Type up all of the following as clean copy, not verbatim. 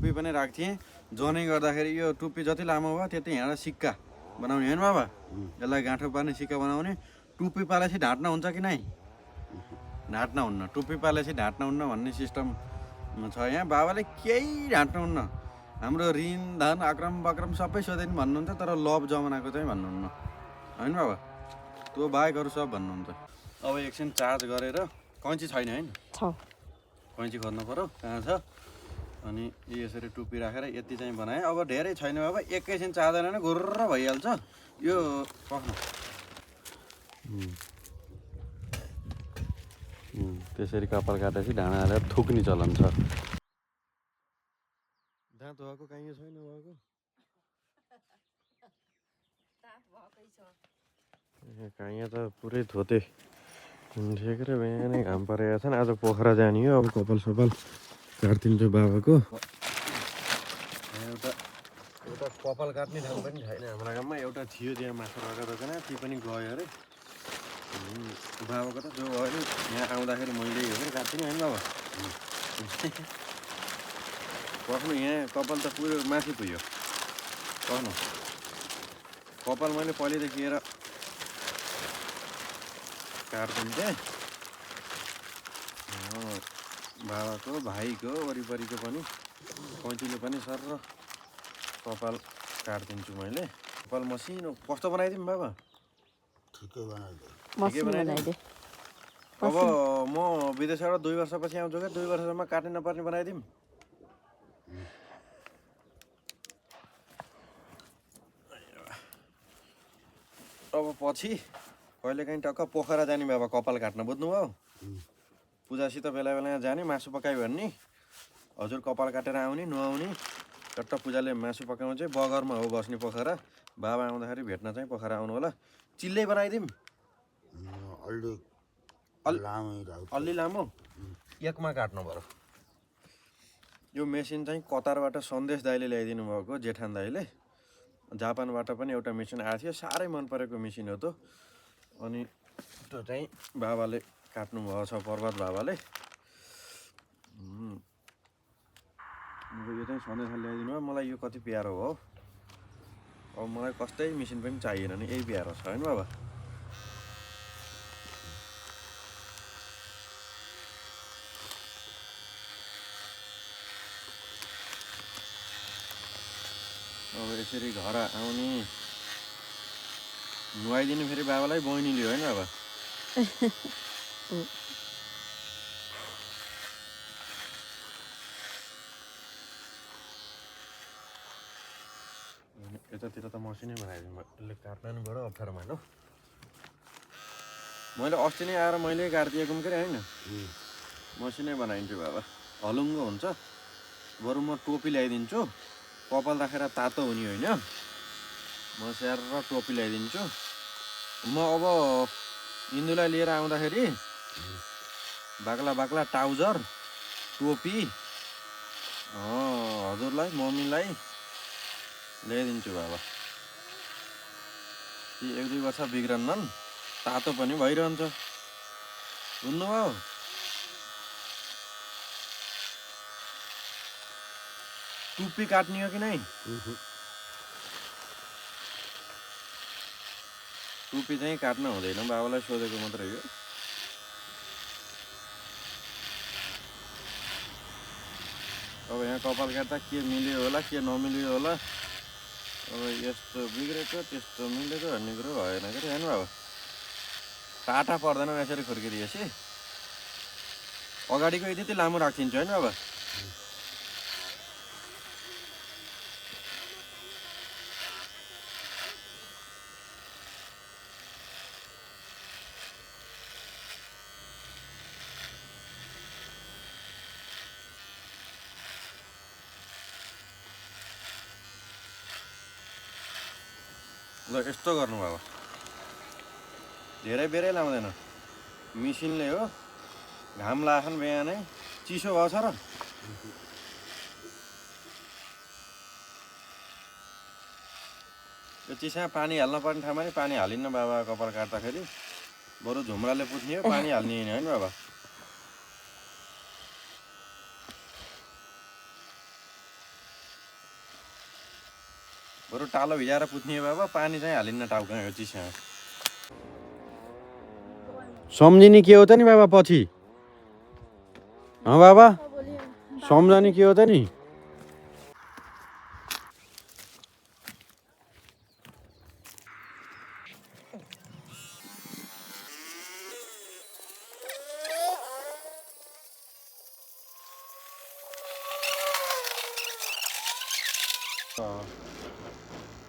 टुप्पी पनि राख्थेँ जनै गर्दाखेरि यो टुप्पी जति लामो भयो त्यति हिँडेर सिक्का बनाउने होइन बाबा यसलाई गाँठो पार्ने सिक्का बनाउने टुप्पी पालेपछि ढाँट्न हुन्छ कि नै ढाँट्न हुन्न टुप्पी पालेपछि ढाँट्न हुन्न भन्ने सिस्टम छ यहाँ बाबाले केही ढाँट्नु हुन्न हाम्रो ऋण धन अक्रम बक्रम सबै सोधेन भन्नुहुन्छ तर लभ जमानाको चाहिँ भन्नुहुन्न होइन बाबा त्यो बाहेकहरू सब भन्नुहुन्छ अब एकछिन चार्ज गरेर कैँची छैन होइन कैँची खोज्नु पऱ्यो कहाँ छ अनि यसरी टुप्पी राखेर यति चाहिँ बनाएँ अब धेरै छैन बाबा एकैछिन चार्जर नै गुर्र भइहाल्छ यो पक्नु त्यसरी कपाल काटेपछि ढाँडा हालेर थुक्ने चलन छ दाँत भएको काहीँ छैन भएको काहीँ त पुरै धोते ठेकेर बिहानै घाम परेको छन् आज पोखरा जाने हो अब कपाल सपाल काटिदिन्छु बाबाको एउटा एउटा कपाल काट्ने ठाउँ पनि छैन हाम्रो गाउँमा एउटा थियो त्यहाँ माछा भएको दोकान ती पनि गयो अरे बाबाको त जो भयो नि यहाँ आउँदाखेरि मैले हेरेर काट्दिनँ होइन बाबा पक्नु यहाँ कपाल त पुरो माथि पुग्यो पक्नु कपाल मैले पहिलेदेखि हेर काट्दिन्थेँ बाबाको भाइको वरिपरिको पनि कैँचीले पनि सर र कपाल काट्दिन्छु मैले कपाल मसिनो कस्तो बनाइदिउँ बाबा ठिकै बनाइदियो अब म विदेशबाट 2 वर्षपछि आउँछु क्या 2 वर्षसम्म काट्नु नपर्ने बनाइदिउँ अब पछि कहिलेकाहीँ टक्क पोखरा जाने बाबा कपाल काट्न बुझ्नुभयो पूजासित बेला बेला जाने मासु पकायो भने हजुर कपाल काटेर आउने नुहाउने चट्ट पूजाले मासु पकाउँछ बगरमा हो बस्ने पोखरा बाबा आउँदाखेरि भेट्न चाहिँ पोखरा आउनु होला चिल्लै बनाइदिउँ अलि लामो एकमा काट्नु पर्यो यो मेसिन चाहिँ कतारबाट सन्देश दाइले ल्याइदिनु भएको जेठान दाइले जापानबाट पनि एउटा मेसिन आएको थियो साह्रै मन परेको मेसिन हो त अनि त्यो चाहिँ बाबाले काट्नु भएको छ पर्वत बाबाले यो चाहिँ सन्देश ल्याइदिनु भयो मलाई यो कति प्यारो हो अब मलाई कस्तै मेसिन पनि चाहिएन नि यही प्यारो छ होइन बाबा अब यसरी घर आउने नुहाइदिनु फेरि बाबालाई बहिनीले होइन बाबा यतातिर त मसिनै बनाइदिनु यसले काट्न नि बडो अप्ठ्यारो मान्नु मैले अस्ति नै आएर मैले काटिदिएको के होइन मसिनै बनाइदिन्छु बाबा हलुङ्गो हुन्छ बरु म टोपी ल्याइदिन्छु कपाल राखेर तातो हुने होइन म स्याहार र टोपी ल्याइदिन्छु म अब इन्दुलाई लिएर आउँदाखेरि बाक्ला बाक्ला ट्राउजर टोपी हजुरलाई मम्मीलाई ल्याइदिन्छु बाबा ती 1-2 वर्ष बिग्रन्नन् तातो पनि भइरहन्छ बुझ्नुभयो टुप्पी काट्ने हो कि नै टुप्पी चाहिँ काट्न हुँदैन बाबालाई सोधेको मात्रै हो अब यहाँ कपाल काट्दा के मिल्यो होला के नमिल्यो होला अब यस्तो बिग्रेको त्यस्तो मिलेको भन्ने कुरो भएन के होइन बाबा टाटा पर्दैन यसरी खुर्किदिएपछि अगाडिको यति लामो राखिदिन्छु होइन बाबा ल यस्तो गर्नु बाबा धेरै बेरै लाउँदैन मिसिनले हो घाम लाग्छन् बिहानै चिसो भएको छ र यो चिसा पानी हाल्न पर्ने ठाउँमा नि पानी हालिन्न बाबा कपाल काट्दाखेरि बरु झुम्राले पुज्ने हो पानी हाल्ने होइन बाबा बरु टालो भिजाएर पुत्ने बाबा पानी चाहिँ हालिन्न टाउकोमा यो चिसो सम्झिने के हो त नि बाबा पछि बाबा सम्झने के हो त नि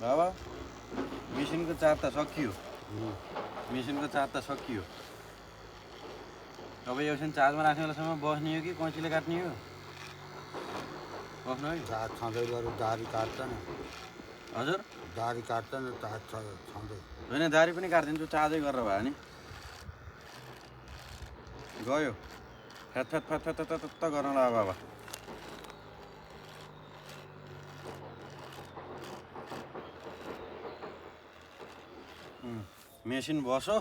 बाबा मेसिनको चार्ज त सकियो मेसिनको चार्ज त सकियो अब यो एकछिन चार्जमा राख्ने बेलासम्म बस्ने हो कि कैँचीले काट्ने हो बस्नु है चार छँदै गऱ्यो दारी काट्छ नि हजुर दारी काट्छ नि चार छँदै होइन दारी पनि काटिदिन्छु चार्जै गरेर भयो नि गयो फ्यात फ्यात फ्यात फ्यात फ्यात फ्यात गर्न लाग्यो बाबा मेसिन बस्यो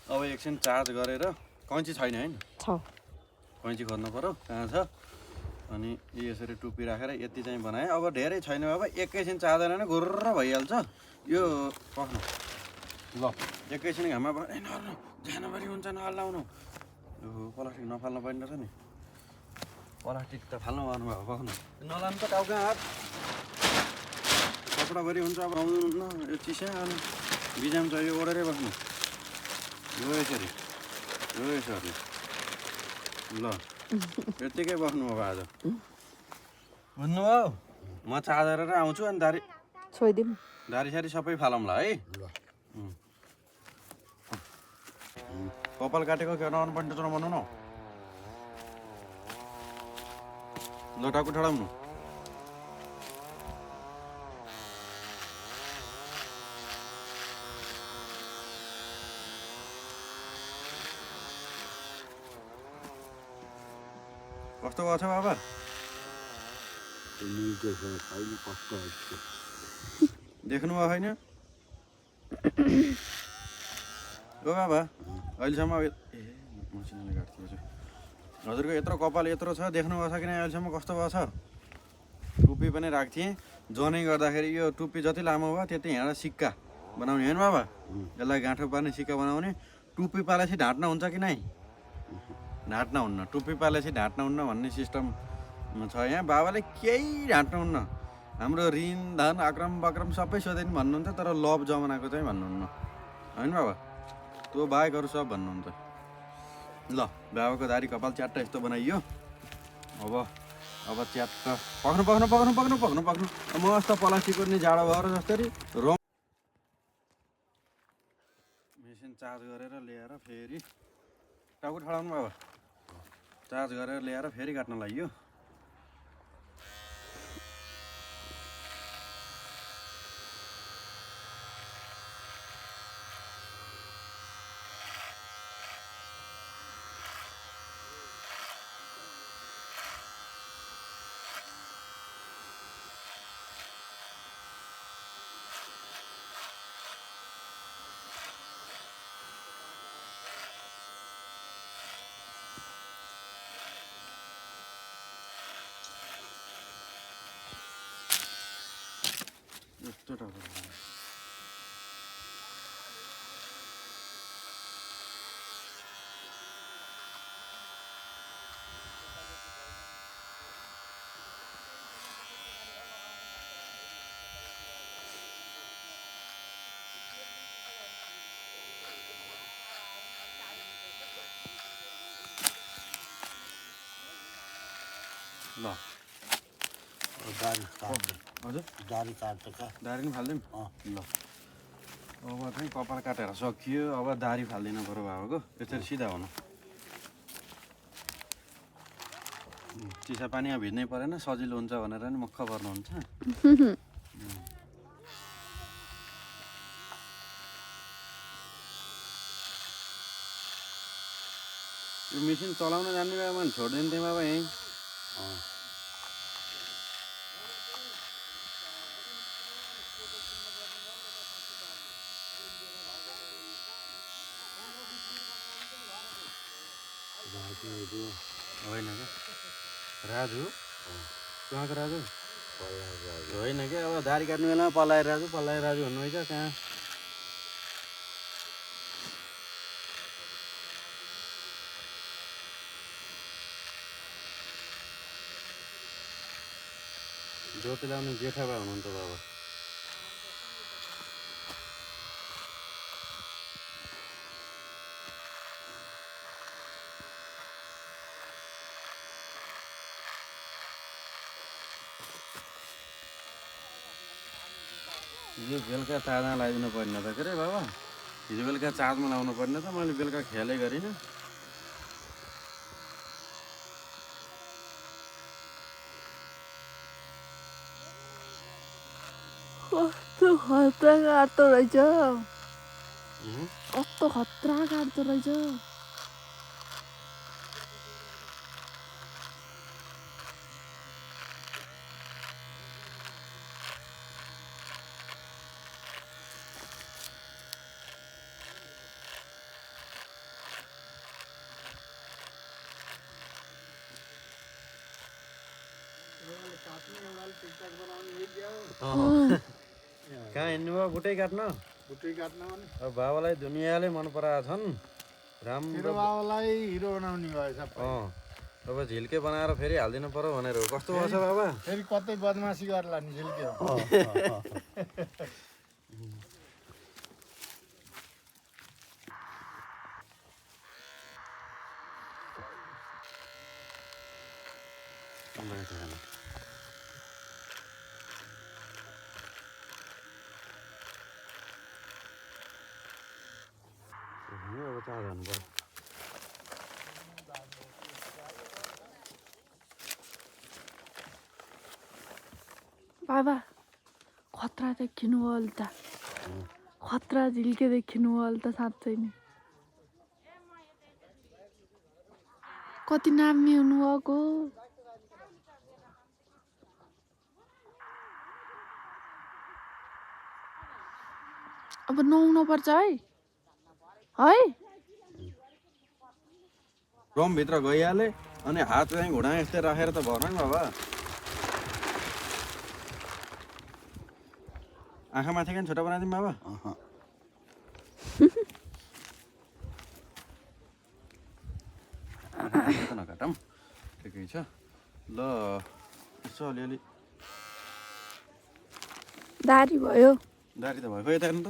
अब एकछिन चार्ज गरेर कैँची छैन है कैँची खोज्नु पऱ्यो कहाँ छ अनि यसरी टुप्पी राखेर यति चाहिँ बनाएँ अब धेरै छैन बाबा एकैछिन चार्ज नै गुर्र भइहाल्छ यो पख्नु ल एकैछिन घाममा नर्नु जानभरि हुन्छ नहल्लाउनु प्लास्टिक नफाल्नु पर्ने रहेछ नि प्लास्टिक त फाल्नु पर्नु भएको पख्नु नलानु त टाउका हात कपडाभरि हुन्छ अब आउनु यो चिसा अनि बिजाम चाहिँ ओढेरै बस्नु यो यसरी ल यत्तिकै बस्नु अब आज बुझ्नुभयो म चार्जर आउँछु अनि दारी सारी सबै फालौँला है ल कपाल काटेको के नआउनु पर्ने त भन्नु न ल टाउको ठडाउनु कस्तो भएको छ बाबा कस्तो देख्नुभयो होइन ओ बाबा अहिलेसम्म मसिनोले काट्छु हजुरको यत्रो कपाल यत्रो छ देख्नुभएको छ कि नै अहिलेसम्म कस्तो भएको छ टुप्पी पनि राख्थेँ जनै गर्दाखेरि यो टुप्पी जति लामो भयो त्यति यहाँ सिक्का बनाउने होइन बाबा यसलाई गाँठो पार्ने सिक्का बनाउने टुप्पी पालेपछि ढाँट्न हुन्छ कि नै ढाँट्न हुन्न टुप्पी पालेपछि ढाँट्न हुन्न भन्ने सिस्टम छ यहाँ बाबाले केही ढाँट्न हुन्न हाम्रो ऋण धन आक्रम बाक्रम सबै सोधे नि भन्नुहुन्छ तर लभ जमानाको चाहिँ भन्नुहुन्न होइन बाबा त्यो बाहेकहरू सब भन्नुहुन्छ ल बाबाको दारी कपाल च्याट्ट यस्तो बनाइयो अब च्याट्ट पक्नु मस्त प्लास्टिकको नि जाडो भएर जसरी मेसिन चार्ज गरेर ल्याएर फेरि टाउको ठडाउनु बाबा चार्ज गरेर ल्याएर फेरि काट्न लाग्यो यस्तो टाउको ल दारी काट्छ हजुर दारी काट्छ क्या दारी पनि फाल्दिउँ ल अब चाहिँ कपाल काटेर सकियो अब दारी फाल्दिनँ बरु बाबाको यसरी सिधा हुनु चिसा पानीमा भिज्नै परेन सजिलो हुन्छ भनेर नि मक्ख पर्नुहुन्छ यो मेसिन चलाउन जान्ने बाबा मैले छोडिदिन्थेँ बाबा यहीँ होइन क्या राजु कहाँको राजु होइन कि अब दारी काट्नु बेलामा पलाएर राजु भन्नु है कहाँ ज्योति लाउने जेठा बा हुनुहुन्छ बाबा हिजो बेलुका चार्जमा लगाइदिनु पर्ने त के अरे बाबा हिजो बेलुका चार्जमा लाउनु पर्ने त मैले बेलुका ख्यालै गरिनँ कस्तो खतरा काट्दो रहेछ कस्तो खतरा काट्दो रहेछ कहाँ हिँड्नु भयो बुटै काट्न बुट्टी काट्न भने अब बाबालाई दुनियाँले मन पराएको छन् मेरो राम्रो बाबालाई हिरो बनाउने भयो सबै अब झिल्के बनाएर फेरि हालिदिनु पर्यो भनेर हो कस्तो भएको छ बाबा फेरि कतै बदमासी गरेर लाने झिल्के हो अब चार जानु पर्यो बाबा खतरा देखिनु हो अहिले त खतरा झिल्के देखिनु हो अहिले त साँच्चै नै कति नामी हुनुभएको अब नुहाउनु पर्छ है रमभित्र गइहाले अनि हात चाहिँ घुँडा यस्तै राखेर त भएन नि बाबा आँखा माथि पनि छोटा बनाइदिउँ बाबा नकाटौँ ठिकै छ ल यसो अलिअलि दारी भयो दारी त भएको यता हेर्नु त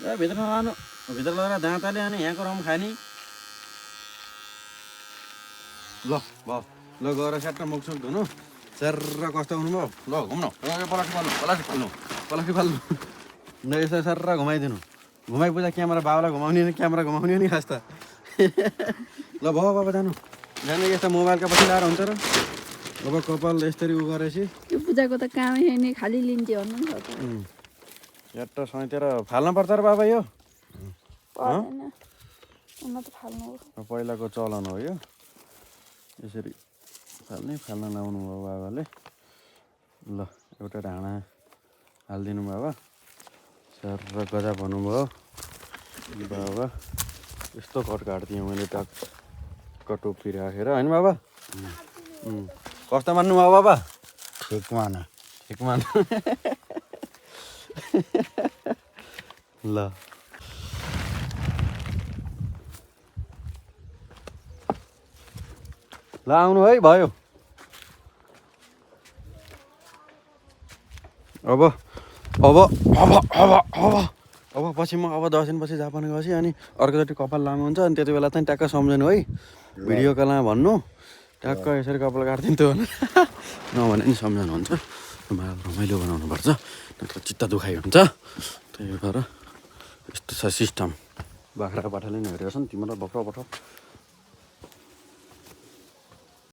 ए भित्र नलानु भित्र लगेर दाँताले अनि यहाँको रम खाने ल भयो ल गएर स्याट्ट मुखसुख धुनु सर्र कस्तो हुनुभयो ल घुम्नु पलासी फाल्नु ल यसो सर्र घुमाइदिनु घुमाइपुग्दा क्यामेरा बाबालाई घुमाउने नि क्यामेरा घुमाउने नि खास त ल भयो बाबा जानु यस्तो मोबाइलका पछि लाएर हुन्छ र अब कपाल यसरी उ गरेपछि यो पूजाको त कामै छैन खालि लिन्थ्यो भन्नु नि त याट्ट सैतेर फाल्न पर्छ र बाबा यो पर्दैन म त फाल्नु हो पहिलाको चलन हो यो यसरी फाल्न लाउनु भयो बाबाले ल एउटा ढाँडा हालिदिनु बाबा सर्र गजा भन्नुभयो बाबा यस्तो कट काट्दिएँ मैले टक्क टोपी राखेर होइन बाबा कस्तो मान्नु भयो बाबा ठिक मान ल ल आउनु है भयो अब पछि म अब 10 दिनपछि जापान गएपछि अनि अर्कोचोटि कपाल लामो हुन्छ अनि त्यति बेला चाहिँ ट्याक्क सम्झनु है भिडियो कलमा भन्नु ट्याक्क यसरी कपाल काटिदिन्थ्यो भने नभने नि सम्झनु हुन्छ रमाइलो बनाउनुपर्छ नत्र चित्त दुखाइ हुन्छ त्यही भएर यस्तो छ सिस्टम बाख्रा पाठाले नि हेरेको छ नि तिम्रो बख्रा